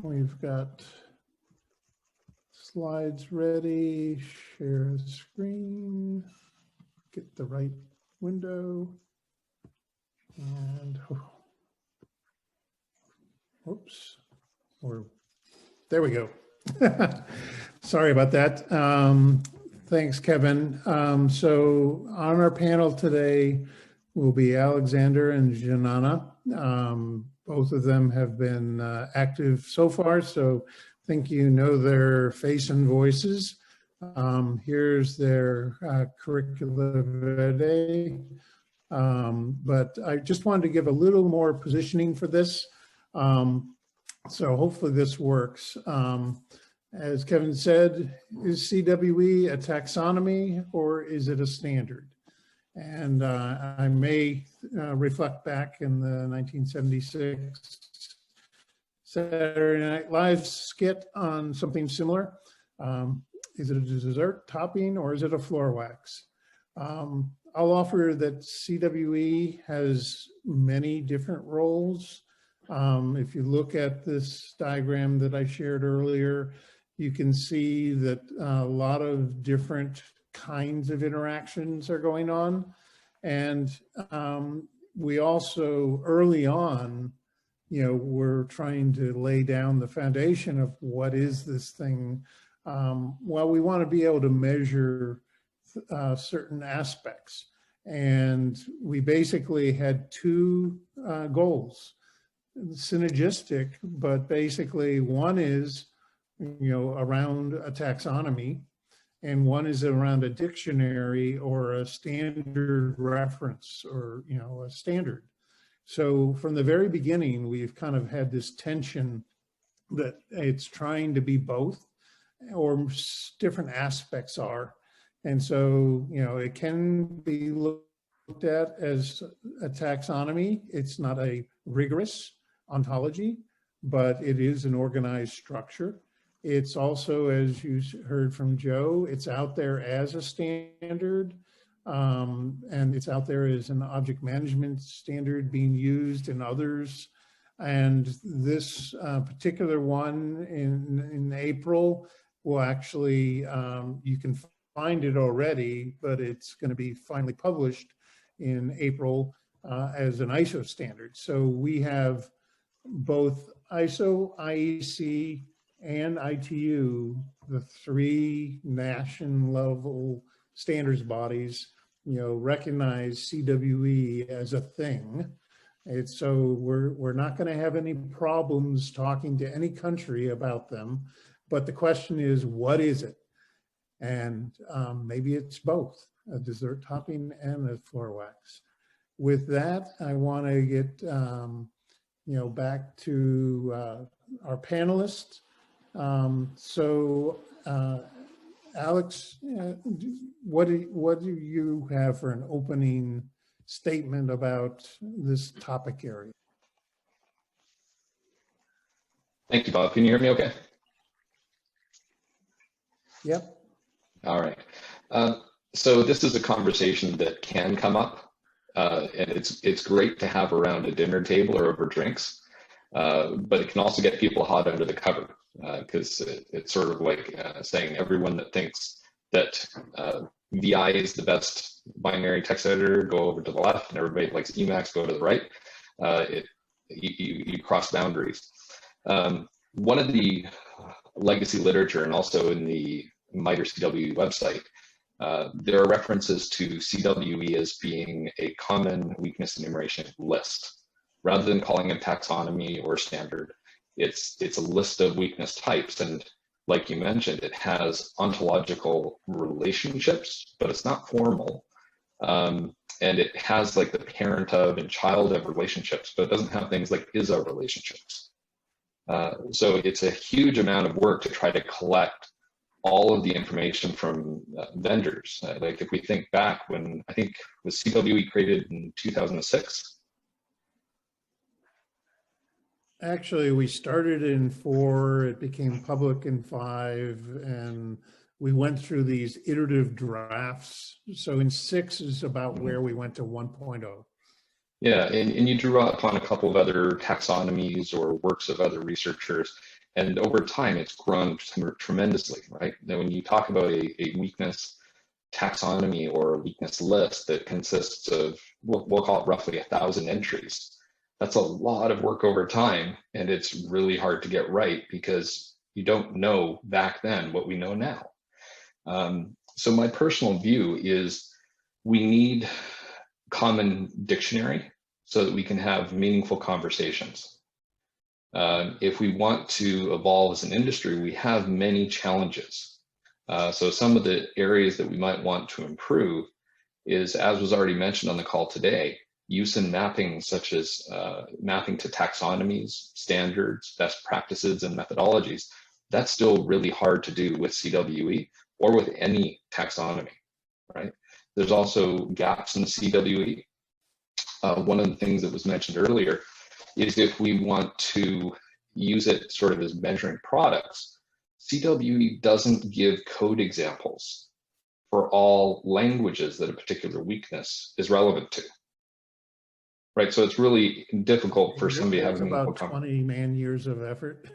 we've got slides ready, share screen, get the right window, and oops, there we go. Sorry about that. Thanks, Kevin. So on our panel today will be Alexander and Djenana. Both of them have been active so far, so I think you know their face and voices. Here's their curricula vitae. But I just wanted to give a little more positioning for this. So hopefully this works. As Kevin said, is CWE a taxonomy or is it a standard? And I may reflect back in the 1976 Saturday Night Live skit on something similar. Is it a dessert topping or is it a floor wax? I'll offer that CWE has many different roles. If you look at this diagram that I shared earlier, you can see that a lot of different kinds of interactions are going on. And we also, early on, we're trying to lay down the foundation of what is this thing. Well, we want to be able to measure certain aspects. And we basically had two goals, synergistic, but basically one is, around a taxonomy, and one is around a dictionary or a standard reference or, a standard. So from the very beginning, we've kind of had this tension that it's trying to be both, or different aspects are. And so, it can be looked at as a taxonomy. It's not a rigorous ontology, but it is an organized structure. It's also, as you heard from Joe, it's out there as a standard, and it's out there as an object management standard being used in others. And this particular one in April will actually, you can find it already, but it's going to be finally published in April as an ISO standard. So we have both ISO, IEC, and ITU, the three national level standards bodies, recognize CWE as a thing. So we're not going to have any problems talking to any country about them. But the question is, what is it? And maybe it's both, a dessert topping and a floor wax. With that, I want to get back to our panelists. Alex, what do you have for an opening statement about this topic area? Thank you, Bob. Can you hear me okay? Yep. All right. So this is a conversation that can come up, and it's great to have around a dinner table or over drinks, but it can also get people hot under the cover, because it's sort of like saying everyone that thinks that VI is the best binary text editor, go over to the left, and everybody that likes Emacs, go to the right. You cross boundaries. One of the legacy literature, and also in the MITRE CWE website, there are references to CWE as being a common weakness enumeration list. Rather than calling it taxonomy or standard, it's a list of weakness types. And like you mentioned, it has ontological relationships, but it's not formal. And it has like the parent of and child of relationships, but it doesn't have things like is-of relationships. So it's a huge amount of work to try to collect all of the information from vendors. Like if we think back when, I think was CWE created in 2006? Actually, we started in 4, it became public in 5, and we went through these iterative drafts. So in 6 is about where we went to 1.0. Yeah, and you drew upon a couple of other taxonomies or works of other researchers, and over time it's grown tremendously, right? Now, when you talk about a weakness taxonomy or a weakness list that consists of, we'll call it roughly 1,000 entries, that's a lot of work over time, and it's really hard to get right because you don't know back then what we know now. So my personal view is we need common dictionary so that we can have meaningful conversations. If we want to evolve as an industry, we have many challenges. So some of the areas that we might want to improve is, as was already mentioned on the call today, use in mapping such as mapping to taxonomies, standards, best practices, and methodologies. That's still really hard to do with CWE or with any taxonomy, right? There's also gaps in the CWE. One of the things that was mentioned earlier is if we want to use it sort of as measuring products, CWE doesn't give code examples for all languages that a particular weakness is relevant to. Right, so it's really difficult for somebody having about 20 man-years of effort.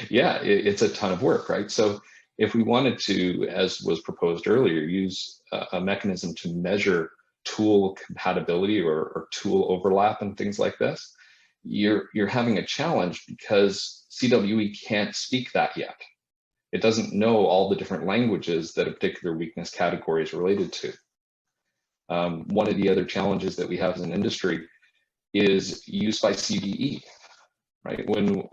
Yeah, it's a ton of work, right? So if we wanted to, as was proposed earlier, use a mechanism to measure tool compatibility or tool overlap and things like this, you're having a challenge because CWE can't speak that yet. It doesn't know all the different languages that a particular weakness category is related to. One of the other challenges that we have as an industry is use by CVE, right? When,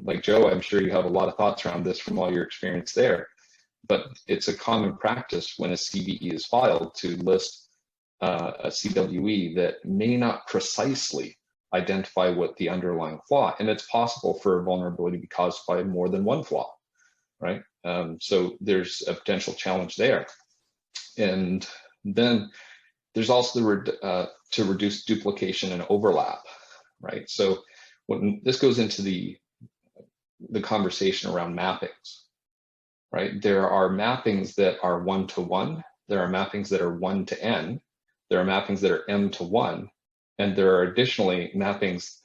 like Joe, I'm sure you have a lot of thoughts around this from all your experience there, but it's a common practice when a CVE is filed to list a CWE that may not precisely identify what the underlying flaw, and it's possible for a vulnerability to be caused by more than one flaw, right? So there's a potential challenge there. And then there's also to reduce duplication and overlap, right? So when this goes into the conversation around mappings, right? There are mappings that are 1-to-1, there are mappings that are 1-to-n, there are mappings that are m-to-1, and there are additionally mappings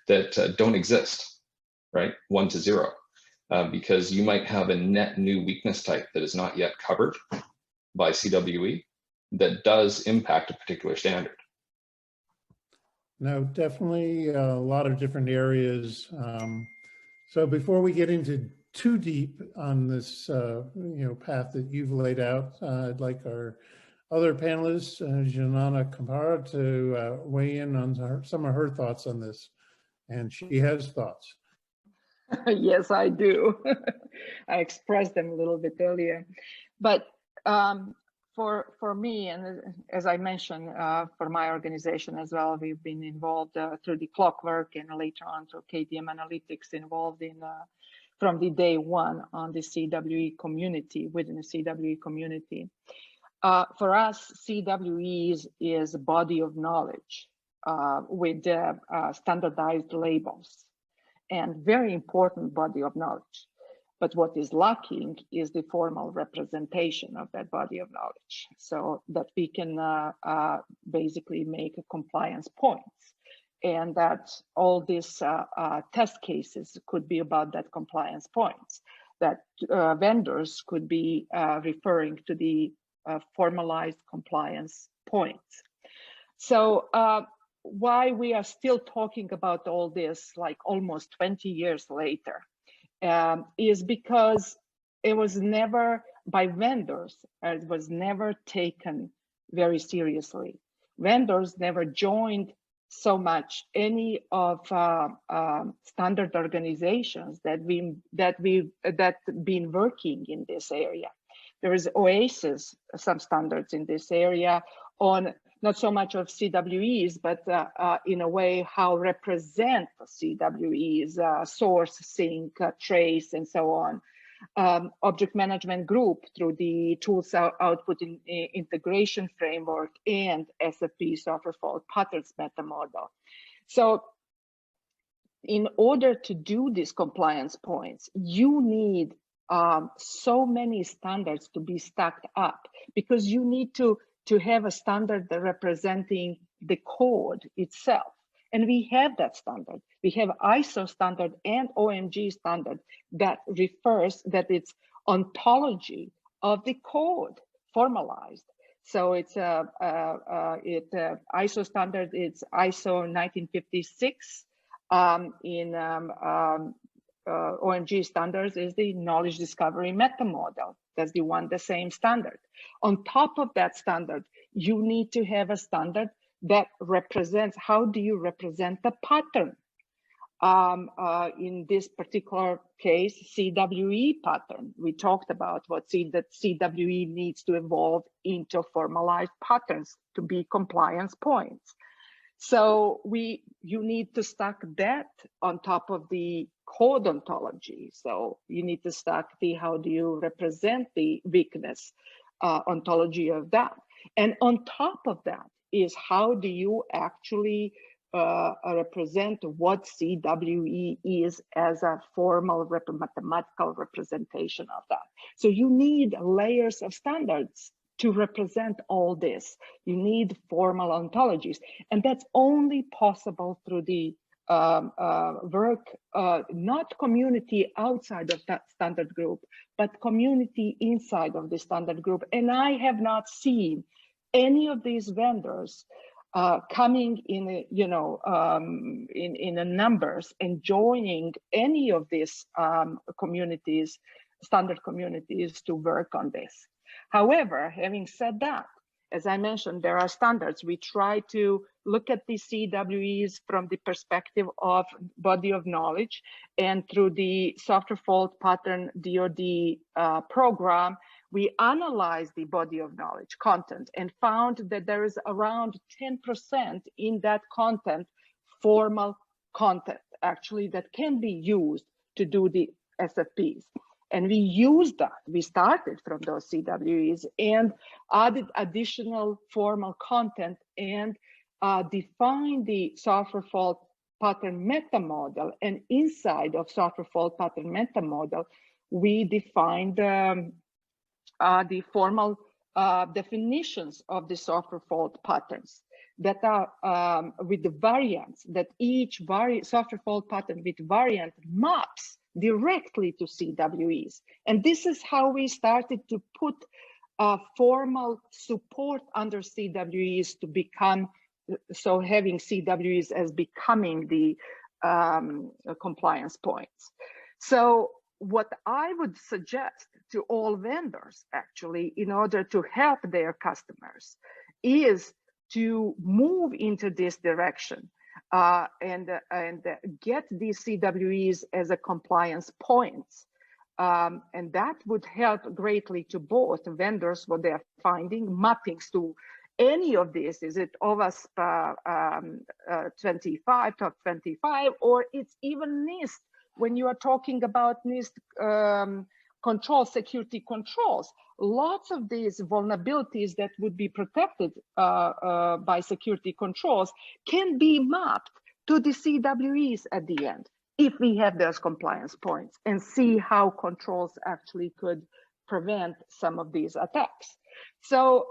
that don't exist, right? 1-to-0, because you might have a net new weakness type that is not yet covered by CWE that does impact a particular standard. No, definitely a lot of different areas. So before we get into too deep on this path that you've laid out, I'd like our other panelists, Djenana Campara, to weigh in on some of her thoughts on this. And she has thoughts. Yes, I do. I expressed them a little bit earlier. But for me, and as I mentioned, for my organization as well, we've been involved through the clockwork and later on through KDM Analytics, involved in from the day one on the CWE community, within the CWE community. For us, CWE is a body of knowledge with standardized labels and very important body of knowledge. But what is lacking is the formal representation of that body of knowledge so that we can basically make a compliance points, and that all these test cases could be about that compliance points, that vendors could be referring to the formalized compliance points. So why we are still talking about all this like almost 20 years later is because it was never, by vendors, it was never taken very seriously. Vendors never joined so much any of standard organizations that been working in this area. There is OASIS, some standards in this area on not so much of CWEs, but in a way how represent CWEs, source, sync, trace, and so on. Object management group through the tools output integration framework and SFP, software fault patterns meta model. So in order to do these compliance points, you need so many standards to be stacked up, because you need to to have a standard representing the code itself. And we have that standard. We have ISO standard and OMG standard that refers that it's ontology of the code formalized. So it's ISO standard, it's ISO 1956. OMG standards is the knowledge discovery meta model. That's the same standard. On top of that standard, you need to have a standard that represents, how do you represent the pattern? In this particular case, CWE pattern. We talked about that CWE needs to evolve into formalized patterns to be compliance points. So you need to stack that on top of the code ontology. So you need to stack how do you represent the weakness ontology of that. And on top of that is how do you actually represent what CWE is as a formal mathematical representation of that. So you need layers of standards to represent all this. You need formal ontologies, and that's only possible through the work, not community outside of that standard group, but community inside of the standard group. And I have not seen any of these vendors coming in, in numbers and joining any of these communities, standard communities, to work on this. However, having said that, as I mentioned, there are standards. We try to look at the CWEs from the perspective of body of knowledge, and through the software fault pattern DoD program, we analyzed the body of knowledge content and found that there is around 10% in that content, formal content, actually, that can be used to do the SFPs. And we used that. We started from those CWEs and added additional formal content and defined the software fault pattern meta model. And inside of software fault pattern meta model, we defined the formal definitions of the software fault patterns that are with the variants, that each software fault pattern with variant maps directly to CWEs. And this is how we started to put formal support under CWEs to become, so having CWEs as becoming the compliance points. So what I would suggest to all vendors, actually, in order to help their customers, is to move into this direction and get these CWEs as a compliance points. And that would help greatly to both vendors, what they're finding, mappings to any of this. Is it OWASP 25, top 25, or it's even NIST when you are talking about NIST controls, security controls. Lots of these vulnerabilities that would be protected by security controls can be mapped to the CWEs at the end, if we have those compliance points, and see how controls actually could prevent some of these attacks. So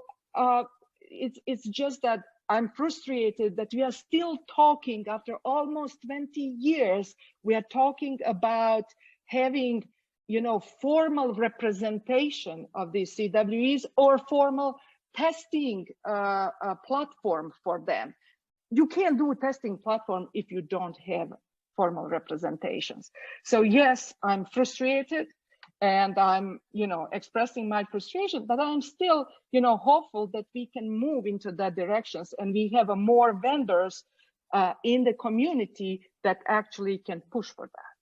it's just that I'm frustrated that we are still talking, after almost 20 years, we are talking about having, formal representation of these CWEs or formal testing platform for them. You can't do a testing platform if you don't have formal representations. So yes, I'm frustrated and I'm, expressing my frustration, but I'm still, hopeful that we can move into that directions and we have more vendors in the community that actually can push for that.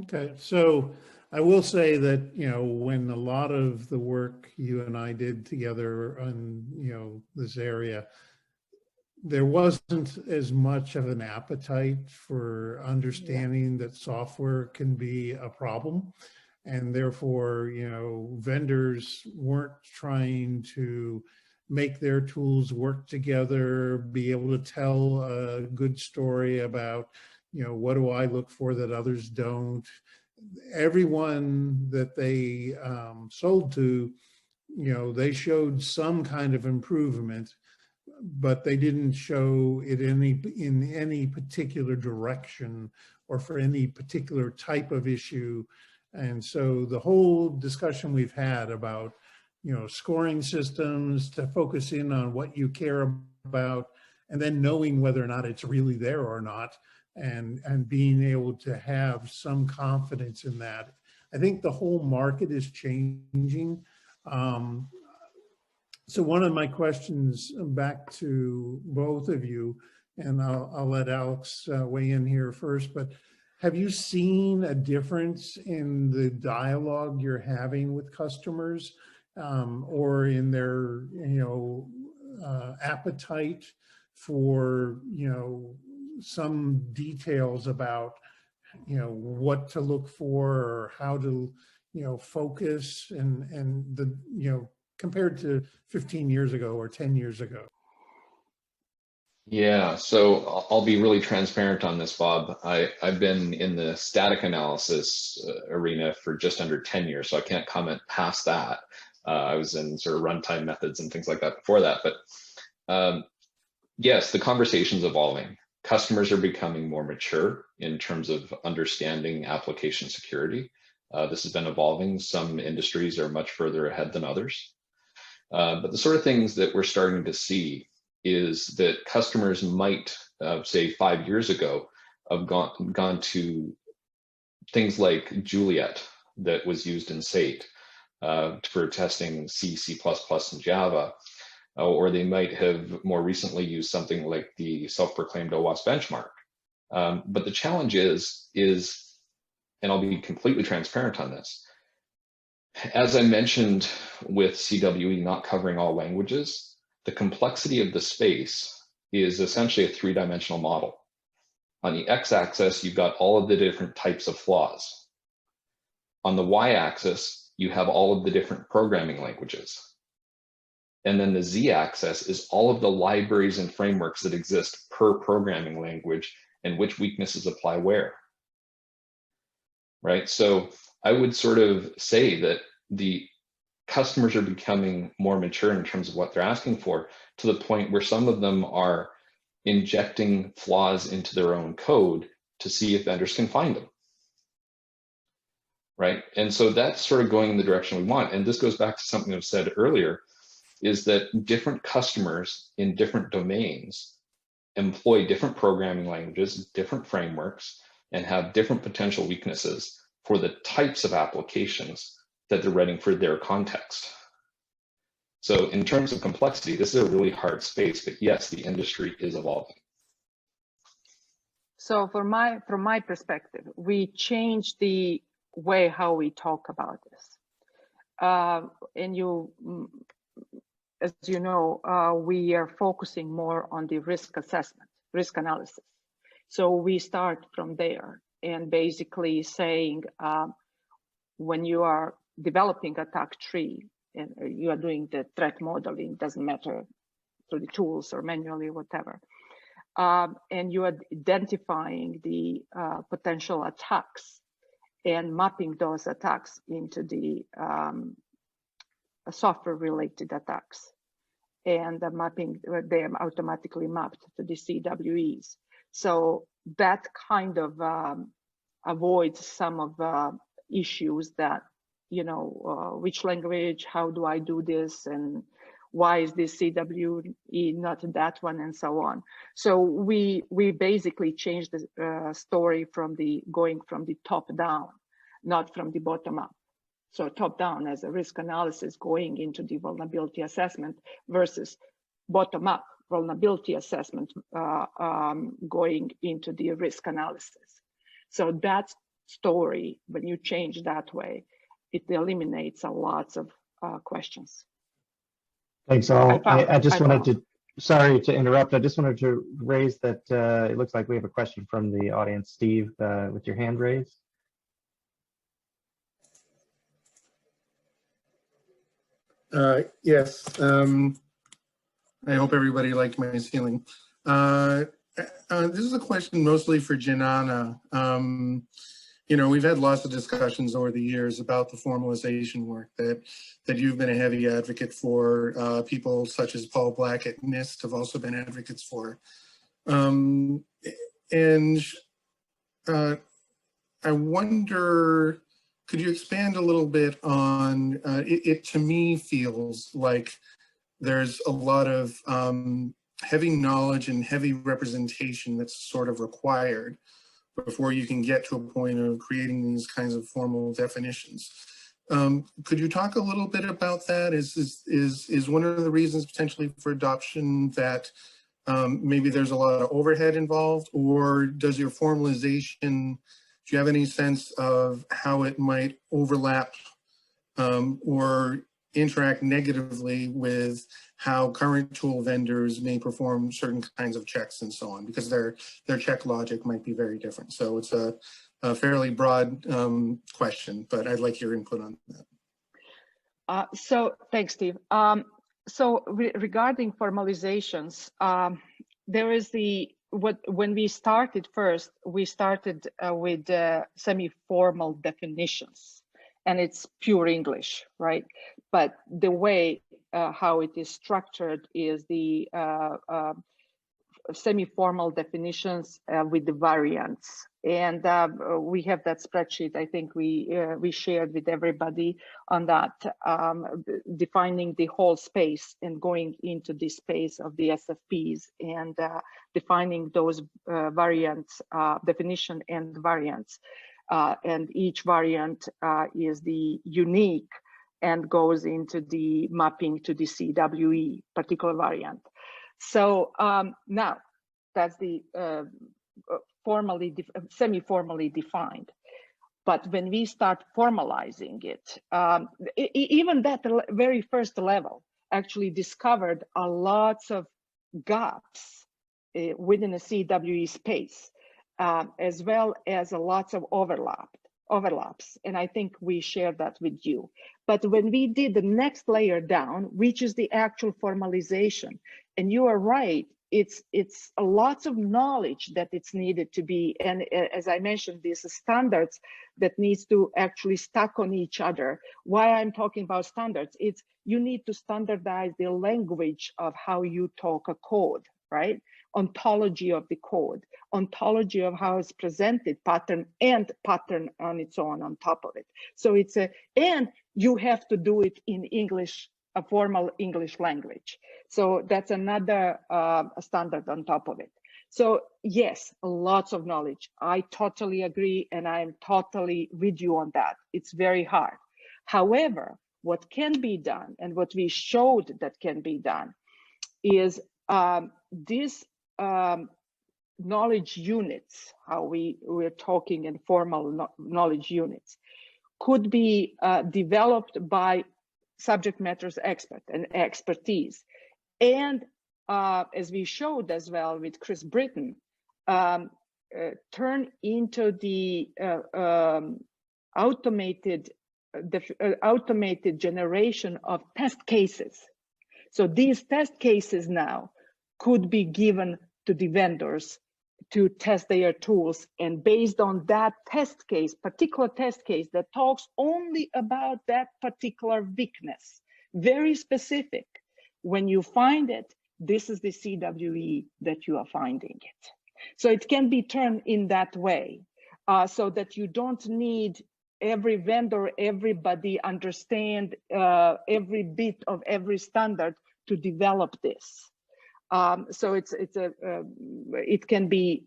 Okay, so I will say that, when a lot of the work you and I did together on, this area, there wasn't as much of an appetite for understanding that software can be a problem. And therefore, vendors weren't trying to make their tools work together, be able to tell a good story about, what do I look for that others don't. Everyone that they sold to they showed some kind of improvement, but they didn't show it in any particular direction or for any particular type of issue. And so the whole discussion we've had about, scoring systems to focus in on what you care about, and then knowing whether or not it's really there or not, and being able to have some confidence in that. I think the whole market is changing. So one of my questions back to both of you, and I'll let Alex weigh in here first, but have you seen a difference in the dialogue you're having with customers or in their, appetite for, some details about, what to look for or how to, focus and the, compared to 15 years ago or 10 years ago? Yeah, so I'll be really transparent on this, Bob. I've been in the static analysis arena for just under 10 years, so I can't comment past that. I was in sort of runtime methods and things like that before that, but yes, the conversation's evolving. Customers are becoming more mature in terms of understanding application security. This has been evolving. Some industries are much further ahead than others. But the sort of things that we're starting to see is that customers might, say 5 years ago, have gone to things like Juliet that was used in SATE for testing C, C++, and Java, or they might have more recently used something like the self-proclaimed OWASP benchmark. But the challenge is, and I'll be completely transparent on this, as I mentioned with CWE not covering all languages, the complexity of the space is essentially a three-dimensional model. On the x-axis, you've got all of the different types of flaws. On the y-axis, you have all of the different programming languages. And then the z-axis is all of the libraries and frameworks that exist per programming language and which weaknesses apply where. Right? So I would sort of say that the customers are becoming more mature in terms of what they're asking for, to the point where some of them are injecting flaws into their own code to see if vendors can find them. Right? And so that's sort of going in the direction we want. And this goes back to something I've said earlier, is that different customers in different domains employ different programming languages, different frameworks, and have different potential weaknesses for the types of applications that they're writing for their context. So in terms of complexity, this is a really hard space, but yes, the industry is evolving. So from my perspective, we changed the way how we talk about this. As you know, we are focusing more on the risk assessment, risk analysis. So we start from there and basically saying, when you are developing attack tree and you are doing the threat modeling, doesn't matter through the tools or manually, whatever, and you are identifying the potential attacks and mapping those attacks into the software-related attacks, and mapping them automatically mapped to the CWEs. So that kind of avoids some of the issues that, which language, how do I do this, and why is this CWE not that one, and so on. So we basically changed the story from going from the top down, not from the bottom up. So top down as a risk analysis going into the vulnerability assessment versus bottom up vulnerability assessment going into the risk analysis. So that story, when you change that way, it eliminates a lot of questions. Thanks all. I just wanted to, sorry to interrupt, I just wanted to raise that it looks like we have a question from the audience. Steve, with your hand raised. Yes, I hope everybody liked my ceiling. This is a question mostly for Djenana. you know, we've had lots of discussions over the years about the formalization work that you've been a heavy advocate for. People such as Paul Black at NIST have also been advocates for. I wonder, could you expand a little bit on, it to me feels like there's a lot of heavy knowledge and heavy representation that's sort of required before you can get to a point of creating these kinds of formal definitions. Could you talk a little bit about that? Is one of the reasons potentially for adoption that maybe there's a lot of overhead involved, or does your formalization, do you have any sense of how it might overlap or interact negatively with how current tool vendors may perform certain kinds of checks and so on, because their check logic might be very different. So it's a fairly broad question, but I'd like your input on that. So thanks, Steve. Regarding formalizations, there is when we started first, we started with semi-formal definitions, and it's pure English, right? But the way how it is structured is the semi-formal definitions with the variants. And we have that spreadsheet, I think we shared with everybody on that, defining the whole space and going into the space of the SFPs and defining those variants, definition and variants. And each variant is the unique and goes into the mapping to the CWE particular variant. So now that's the semi-formally defined. But when we start formalizing it, even that very first level actually discovered a lots of gaps within a CWE space, as well as a lots of overlaps. And I think we shared that with you. But when we did the next layer down, which is the actual formalization, and you are right, it's a lots of knowledge that it's needed to be, and as I mentioned, these standards that needs to actually stack on each other. Why I'm talking about standards, it's you need to standardize the language of how you talk a code, right? Ontology of the code, ontology of how it's presented, pattern and pattern on its own on top of it. So it's and you have to do it in English, a formal English language. So that's another standard on top of it. So yes, lots of knowledge. I totally agree, and I'm totally with you on that. It's very hard. However, what can be done and what we showed that can be done is this knowledge units, how we're talking in formal knowledge units, could be developed by subject matters expert and expertise. And as we showed as well with Chris Britton, turn into the automated generation of test cases. So these test cases now could be given to the vendors to test their tools, and based on that test case, particular test case that talks only about that particular weakness, very specific. When you find it, this is the CWE that you are finding it. So it can be turned in that way, so that you don't need every vendor, everybody understand every bit of every standard to develop this. So it can be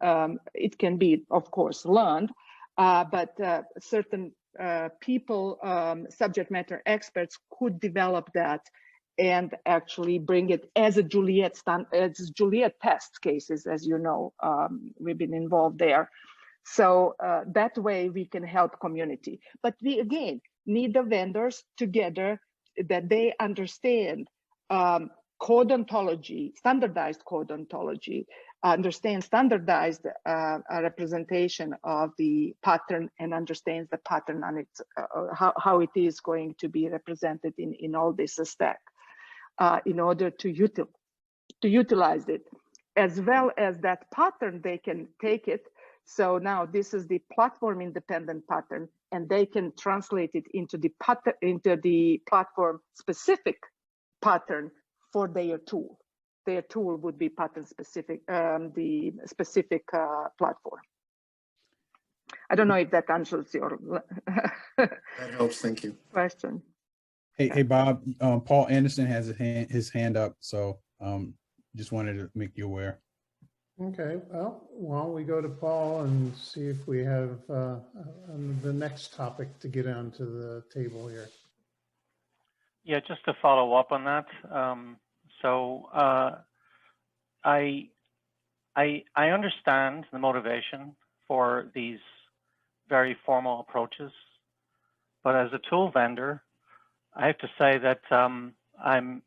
of course learned, but certain people, subject matter experts, could develop that and actually bring it as a Juliet test cases, as you know, we've been involved there. So that way we can help community. But we again need the vendors together, that they understand code ontology, standardized code ontology, understand standardized representation of the pattern, and understands the pattern on its how it is going to be represented in all this stack, in order to utilize it, as well as that pattern they can take it So now this is the platform independent pattern, and they can translate it into the platform specific pattern for their tool. Their tool would be pattern specific, the specific platform. I don't know if that answers your That helps, thank you. question. Hey, Bob, Paul Anderson has his hand up, so just wanted to make you aware. Okay, well, why don't we go to Paul and see if we have the next topic to get onto the table here. Yeah, just to follow up on that. I understand the motivation for these very formal approaches, but as a tool vendor, I have to say that I'm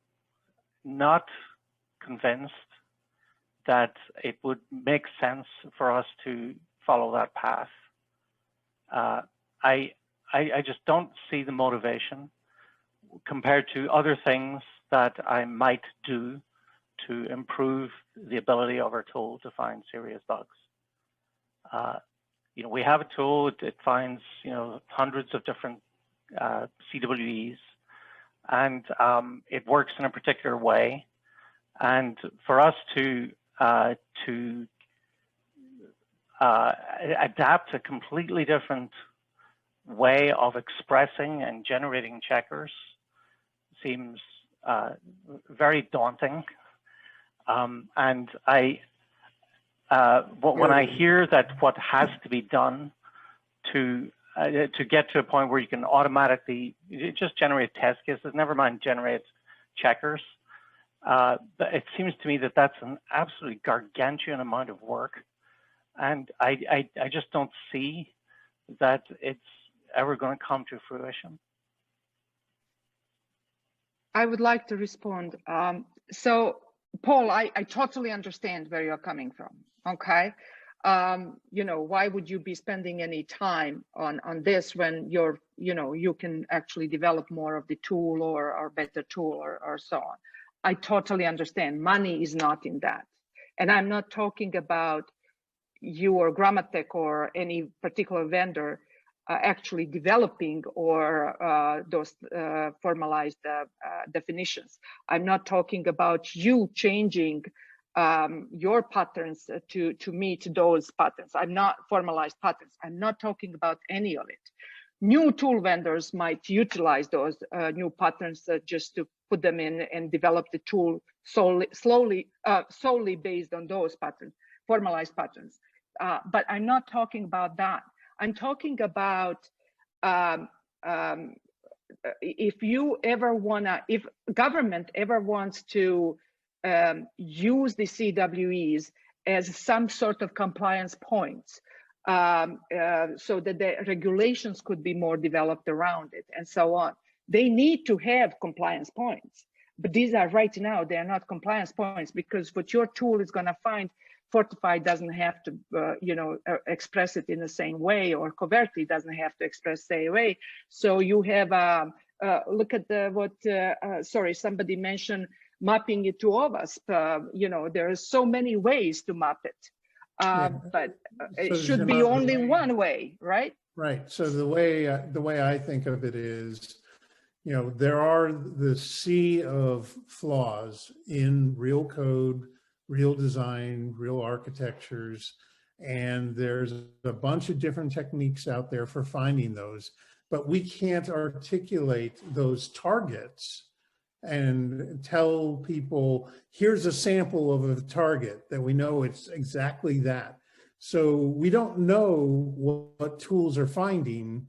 not convinced that it would make sense for us to follow that path. I just don't see the motivation compared to other things that I might do to improve the ability of our tool to find serious bugs. You know, we have a tool, it finds, you know, hundreds of different CWEs, and it works in a particular way. And for us to adapt a completely different way of expressing and generating checkers seems very daunting. And when I hear that what has to be done to get to a point where you can automatically just generate test cases, never mind generate checkers, it seems to me that that's an absolutely gargantuan amount of work, and I just don't see that it's ever going to come to fruition. I would like to respond. So, Paul, I totally understand where you're coming from. Okay, you know, why would you be spending any time on this when you're, you know, you can actually develop more of the tool or better tool or so on. I totally understand. Money is not in that, and I'm not talking about you or Grammatech or any particular vendor actually developing or those formalized definitions. I'm not talking about you changing your patterns to meet those patterns. I'm not formalized patterns. I'm not talking about any of it. New tool vendors might utilize those new patterns just to put them in and develop the tool solely based on those patterns, formalized patterns. But I'm not talking about that. I'm talking about if government ever wants to use the CWEs as some sort of compliance points, so that the regulations could be more developed around it and so on. They need to have compliance points, but these are right now, they are not compliance points, because what your tool is going to find, Fortify doesn't have to, you know, express it in the same way, or Covertly doesn't have to express the same way. So you have, look at sorry, somebody mentioned mapping it to OWASP. You know, there are so many ways to map it. But it should be only one way, right? Right. So the way I think of it is, you know, there are the sea of flaws in real code, real design, real architectures, and there's a bunch of different techniques out there for finding those, but we can't articulate those targets and tell people, here's a sample of a target that we know it's exactly that. So we don't know what tools are finding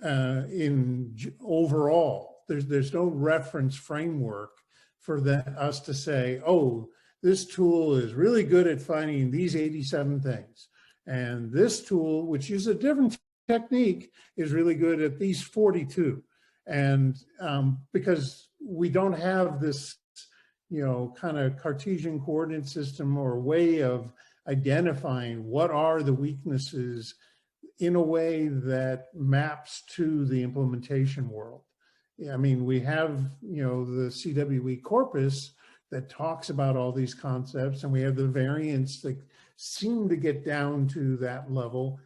in overall. There's no reference framework for us to say, oh, this tool is really good at finding these 87 things. And this tool, which uses a different technique, is really good at these 42. And because we don't have this, you know, kind of Cartesian coordinate system or way of identifying what are the weaknesses in a way that maps to the implementation world. I mean, we have, you know, the CWE corpus that talks about all these concepts, and we have the variants seem to get down to that level,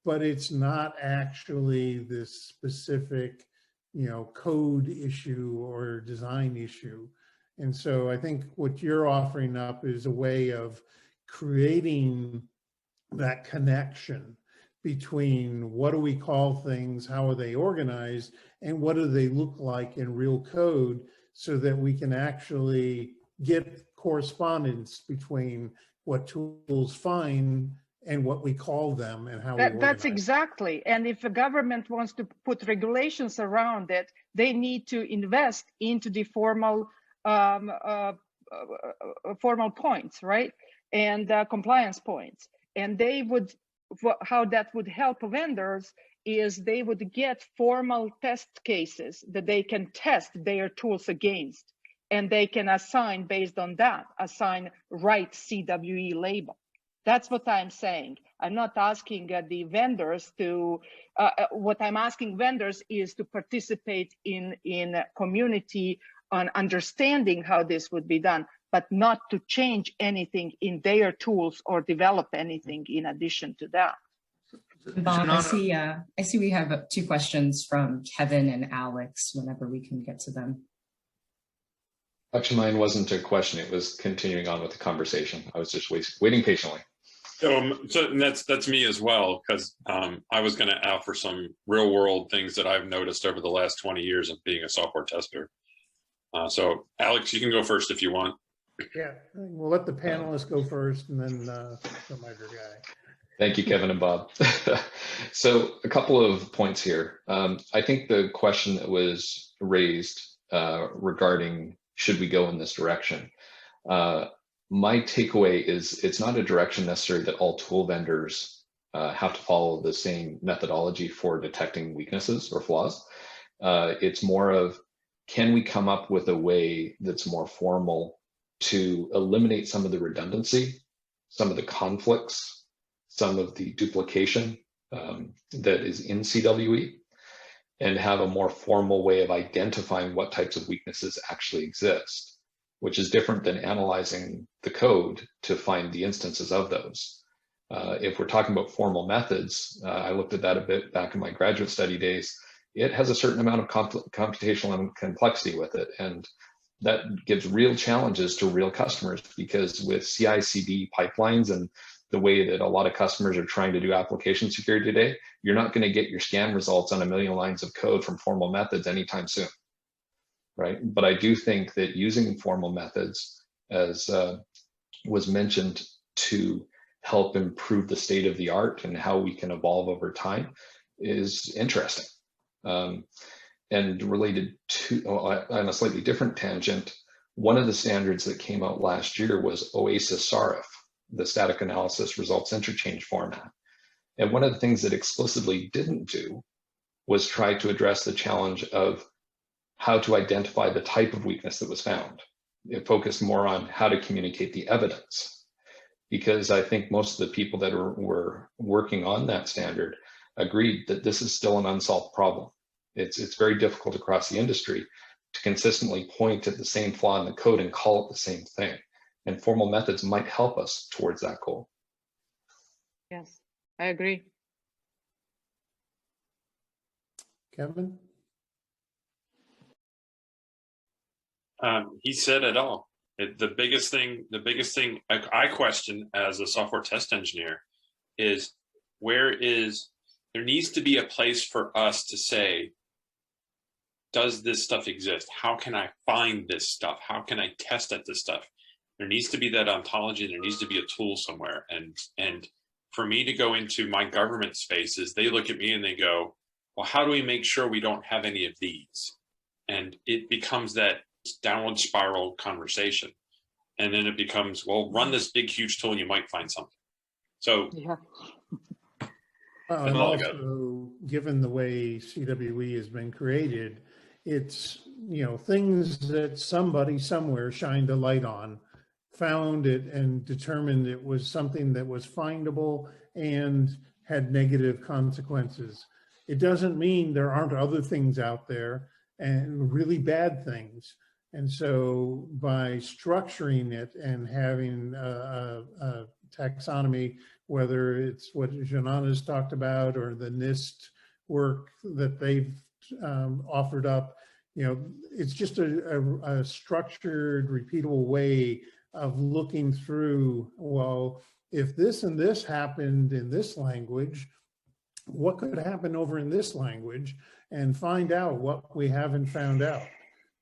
but it's not actually this specific, code issue or design issue. And so I think what you're offering up is a way of creating that connection between what do we call things, how are they organized, and what do they look like in real code, so that we can actually get correspondence between what tools find and what we call them and how we organize. That's exactly. And if the government wants to put regulations around it, they need to invest into the formal points, right? And compliance points. And they would, how that would help vendors is they would get formal test cases that they can test their tools against, and they can assign, based on that, assign right CWE label. That's what I'm saying. I'm not asking the vendors to, what I'm asking vendors is to participate in a community on understanding how this would be done, but not to change anything in their tools or develop anything in addition to that. Bob, I see we have 2 questions from Kevin and Alex whenever we can get to them. Actually, mine wasn't a question. It was continuing on with the conversation. I was just waiting patiently. And that's me as well, because I was going to offer some real world things that I've noticed over the last 20 years of being a software tester. So Alex, you can go first if you want. Yeah, we'll let the panelists go first, and then the MITRE guy. Thank you, Kevin and Bob. So a couple of points here. I think the question that was raised regarding should we go in this direction, my takeaway is it's not a direction necessary that all tool vendors have to follow the same methodology for detecting weaknesses or flaws. It's more of, can we come up with a way that's more formal to eliminate some of the redundancy, some of the conflicts, some of the duplication that is in CWE, and have a more formal way of identifying what types of weaknesses actually exist, which is different than analyzing the code to find the instances of those. If we're talking about formal methods, I looked at that a bit back in my graduate study days. It has a certain amount of computational complexity with it, and that gives real challenges to real customers, because with CI/CD pipelines and the way that a lot of customers are trying to do application security today, you're not going to get your scan results on 1 million lines of code from formal methods anytime soon, right? But I do think that using formal methods, as was mentioned, to help improve the state of the art and how we can evolve over time is interesting. And related to, on a slightly different tangent, one of the standards that came out last year was OASIS SARF, the static analysis results interchange format. And one of the things that explicitly didn't do was try to address the challenge of how to identify the type of weakness that was found. It focused more on how to communicate the evidence, because I think most of the people that were working on that standard agreed that this is still an unsolved problem. It's very difficult across the industry to consistently point at the same flaw in the code and call it the same thing. And formal methods might help us towards that goal. Yes, I agree. Kevin? He said it all. The biggest thing I question as a software test engineer is, there needs to be a place for us to say, does this stuff exist? How can I find this stuff? How can I test at this stuff? There needs to be that ontology. There needs to be a tool somewhere. And for me to go into my government spaces, they look at me and they go, well, how do we make sure we don't have any of these? And it becomes that downward spiral conversation. And then it becomes, well, run this big, huge tool and you might find something. So yeah. Well, and also, given the way CWE has been created, it's, things that somebody somewhere shined a light on, found it and determined it was something that was findable and had negative consequences. It doesn't mean there aren't other things out there and really bad things. And so by structuring it and having a taxonomy, whether it's what Djenana's talked about or the NIST work that they've offered up. You know, it's just a structured, repeatable way of looking through, well, if this and this happened in this language, what could happen over in this language, and find out what we haven't found out.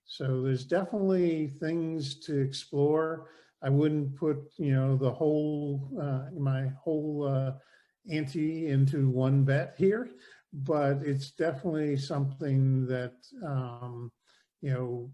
So there's definitely things to explore. I wouldn't put, you know, the whole, my whole ante into one bet here, but it's definitely something that, you know,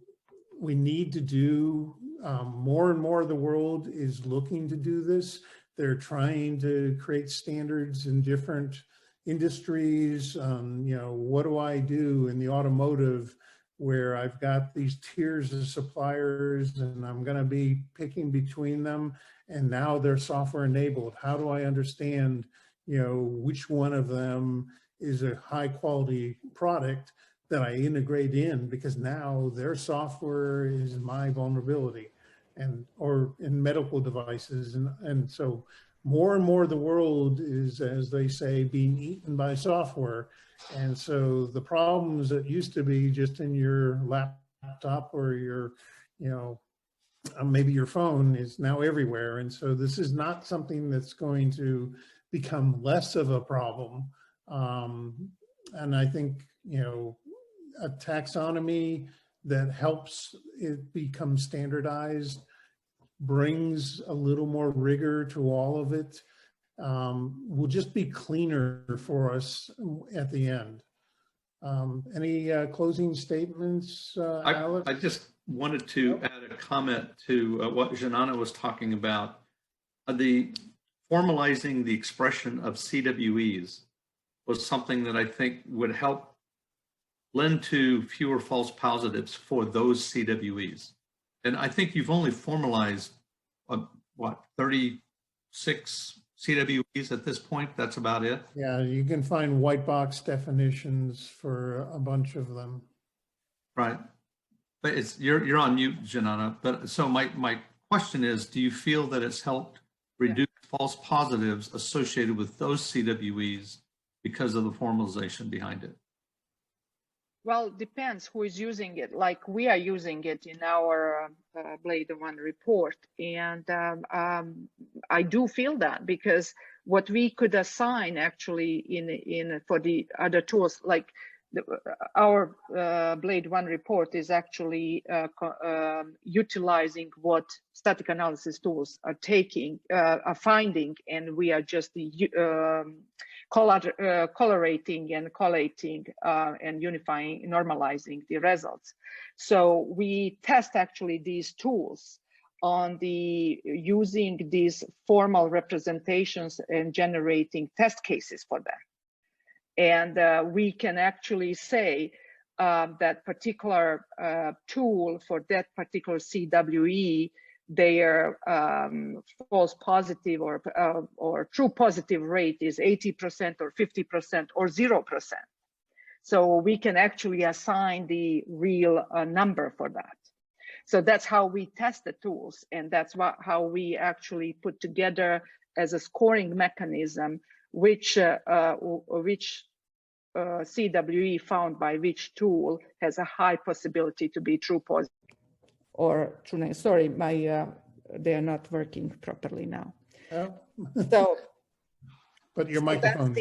we need to do. More and more of the world is looking to do this. They're trying to create standards in different industries. You know, what do I do in the automotive where I've got these tiers of suppliers and I'm going to be picking between them, and now they're software enabled? How do I understand, you know, which one of them is a high quality product that I integrate in, because now their software is my vulnerability, and or in medical devices. And so more and more of the world is, as they say, being eaten by software. And so the problems that used to be just in your laptop or your, you know, maybe your phone is now everywhere. And so this is not something that's going to become less of a problem. And I think, you know, a taxonomy that helps it become standardized, brings a little more rigor to all of it, will just be cleaner for us at the end. Any closing statements, Alex? I just wanted to add a comment to what Djenana was talking about. The formalizing the expression of CWEs was something that I think would help lend to fewer false positives for those CWEs. And I think you've only formalized, what, 36 CWEs at this point? That's about it? Yeah, you can find white box definitions for a bunch of them. Right. But it's you're on mute, Djenana. But so my question is, do you feel that it's helped reduce false positives associated with those CWEs because of the formalization behind it? Well, it depends who is using it. Like, we are using it in our Blade One report, and I do feel that, because what we could assign actually in for the other tools, like our Blade One report is actually utilizing what static analysis tools are finding, and we are just collating and collating and unifying, normalizing the results. So we test actually these tools on using these formal representations and generating test cases for them. And we can actually say that particular tool for that particular CWE, their false positive or true positive rate is 80% or 50% or 0%. So we can actually assign the real number for that. So that's how we test the tools, and that's how we actually put together as a scoring mechanism which CWE found by which tool has a high possibility to be true positive. Or true, sorry, they are not working properly now. Oh. So, but your microphone.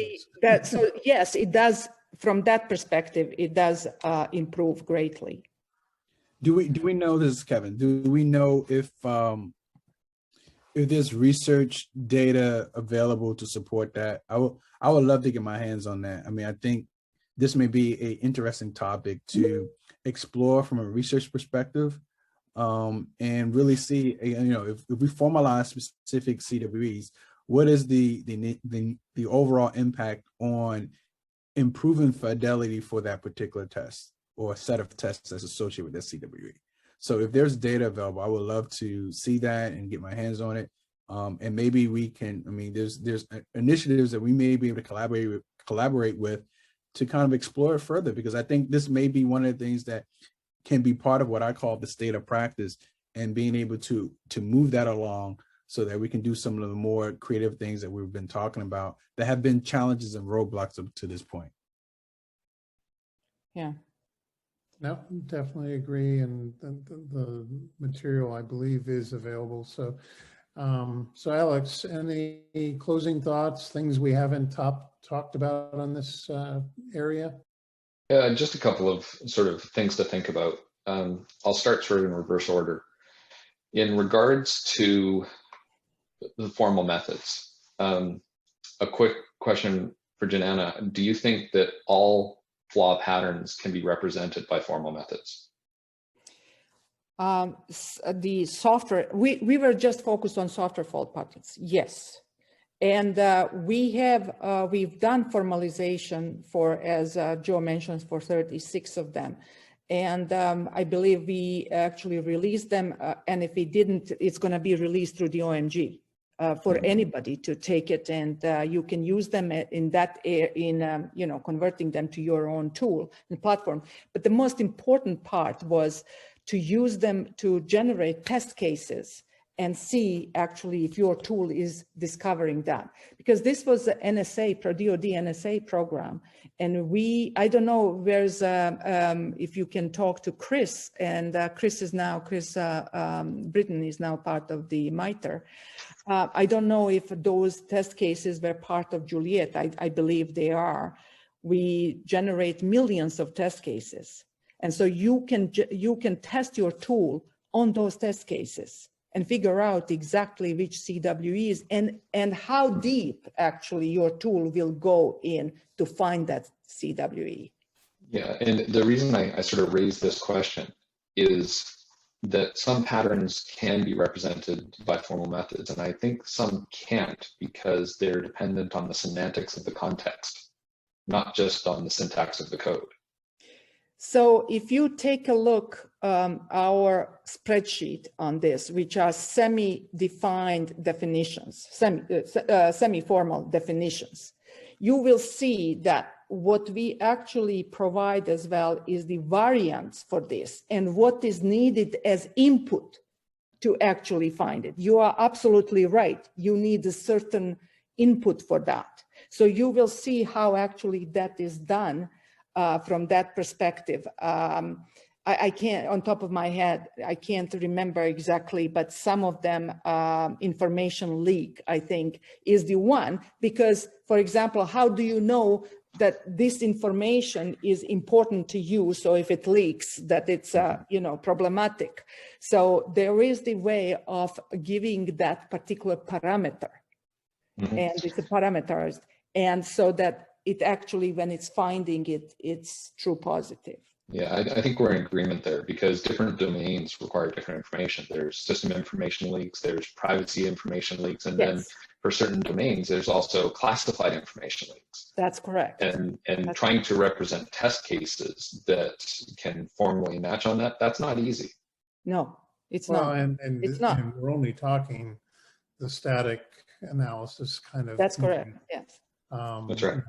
So yes, it does. From that perspective, it does improve greatly. Do we know this, Kevin? Do we know if there's research data available to support that? I would love to get my hands on that. I mean, I think this may be an interesting topic to explore from a research perspective, and really see, you know, if we formalize specific CWEs, what is the overall impact on improving fidelity for that particular test or a set of tests that's associated with that CWE? So if there's data available, I would love to see that and get my hands on it. And maybe we can, I mean, there's initiatives that we may be able to collaborate with to kind of explore it further, because I think this may be one of the things that can be part of what I call the state of practice, and being able to move that along so that we can do some of the more creative things that we've been talking about that have been challenges and roadblocks up to this point. Yeah. No, definitely agree. And the material, I believe, is available. So, so Alex, any closing thoughts, things we haven't talked about on this area? Just a couple of sort of things to think about. I'll start sort of in reverse order. In regards to the formal methods, a quick question for Djenana. Do you think that all flaw patterns can be represented by formal methods? The software, we were just focused on software fault patterns, yes. And we've done formalization for, as Joe mentions, for 36 of them. And I believe we actually released them. And if we didn't, it's going to be released through the OMG for anybody to take it. And you can use them in that, you know, converting them to your own tool and platform. But the most important part was to use them to generate test cases and see actually if your tool is discovering that. Because this was the NSA, DoD NSA program. And I don't know where's, if you can talk to Chris, and Chris Britton is now part of the MITRE. I don't know if those test cases were part of Juliet. I believe they are. We generate millions of test cases. And so you can test your tool on those test cases and figure out exactly which CWEs and how deep actually your tool will go in to find that CWE. Yeah, and the reason I sort of raised this question is that some patterns can be represented by formal methods, and I think some can't because they're dependent on the semantics of the context, not just on the syntax of the code. So if you take a look, our spreadsheet on this, which are semi-defined definitions, semi-formal definitions, you will see that what we actually provide as well is the variants for this and what is needed as input to actually find it. You are absolutely right. You need a certain input for that. So you will see how actually that is done from that perspective. I can't, on top of my head, I can't remember exactly, but some of them, information leak, I think, is the one. Because, for example, how do you know that this information is important to you? So if it leaks, that it's, you know, problematic. So there is the way of giving that particular parameter. And it's a parameterized. And so that it actually, when it's finding it, it's true positive. Yeah, I think we're in agreement there because different domains require different information. There's system information leaks, there's privacy information leaks, and then for certain domains, there's also classified information leaks. That's correct. And trying to represent test cases that can formally match on that, that's not easy. No, it's not. And it's not. And we're only talking the static analysis kind of. That's correct, yes. That's right.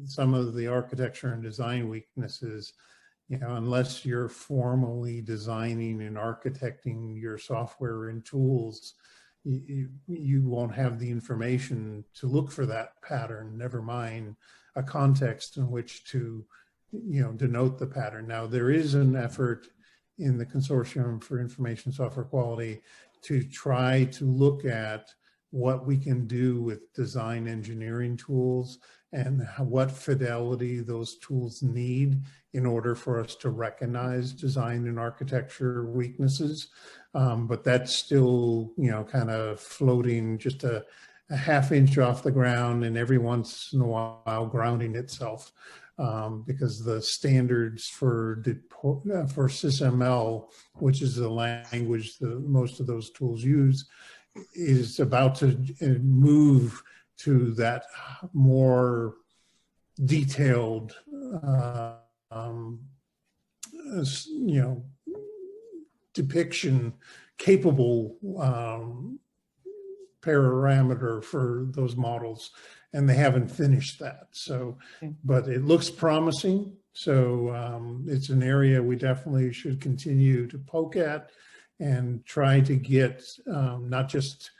Some of the architecture and design weaknesses, you know, unless you're formally designing and architecting your software and tools, you won't have the information to look for that pattern, never mind a context in which to, you know, denote the pattern. Now, there is an effort in the Consortium for Information Software Quality to try to look at what we can do with design engineering tools and what fidelity those tools need in order for us to recognize design and architecture weaknesses. But that's still, you know, kind of floating just a half inch off the ground and every once in a while grounding itself because the standards for SysML, which is the language that most of those tools use, is about to move to that more detailed, you know, depiction capable parameter for those models, and they haven't finished that. So, but it looks promising. So it's an area we definitely should continue to poke at and try to get not just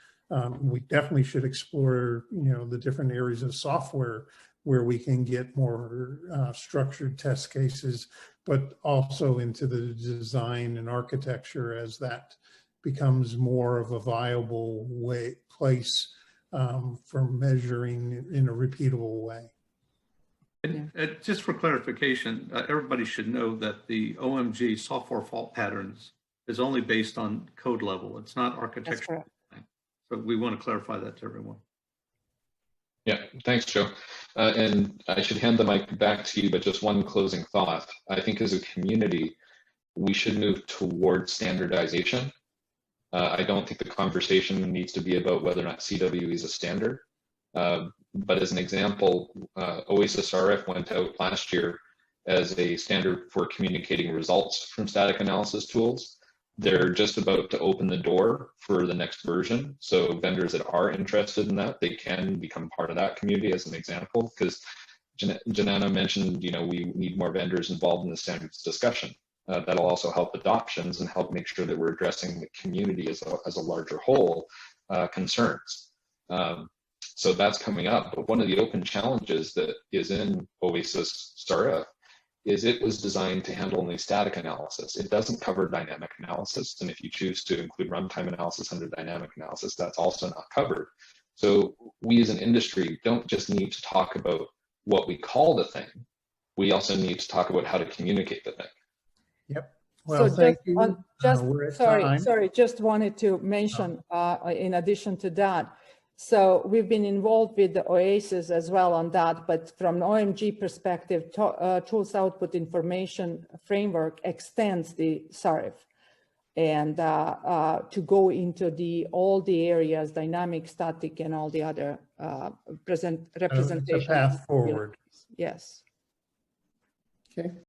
We definitely should explore, the different areas of software where we can get more structured test cases, but also into the design and architecture as that becomes more of a viable place for measuring in a repeatable way. And just for clarification, everybody should know that the OMG software fault patterns is only based on code level. It's not architecture. So we want to clarify that to everyone. Yeah, thanks, Joe. And I should hand the mic back to you, but just one closing thought. I think as a community, we should move towards standardization. I don't think the conversation needs to be about whether or not CWE is a standard. But as an example, OASIS RF went out last year as a standard for communicating results from static analysis tools. They're just about to open the door for the next version. So vendors that are interested in that, they can become part of that community as an example, because Djenana mentioned, we need more vendors involved in the standards discussion. That'll also help adoptions and help make sure that we're addressing the community as a larger whole concerns. So that's coming up. But one of the open challenges that is in OASIS StarF is it was designed to handle only static analysis. It doesn't cover dynamic analysis. And if you choose to include runtime analysis under dynamic analysis, that's also not covered. So we as an industry don't just need to talk about what we call the thing. We also need to talk about how to communicate the thing. Yep. Well, so thank you. Just wanted to mention, in addition to that, so we've been involved with the OASIS as well on that, but from an OMG perspective, Tools Output Information Framework extends the SARF and to go into all the areas, dynamic, static, and all the other representation. It's a path forward. Yes. Okay.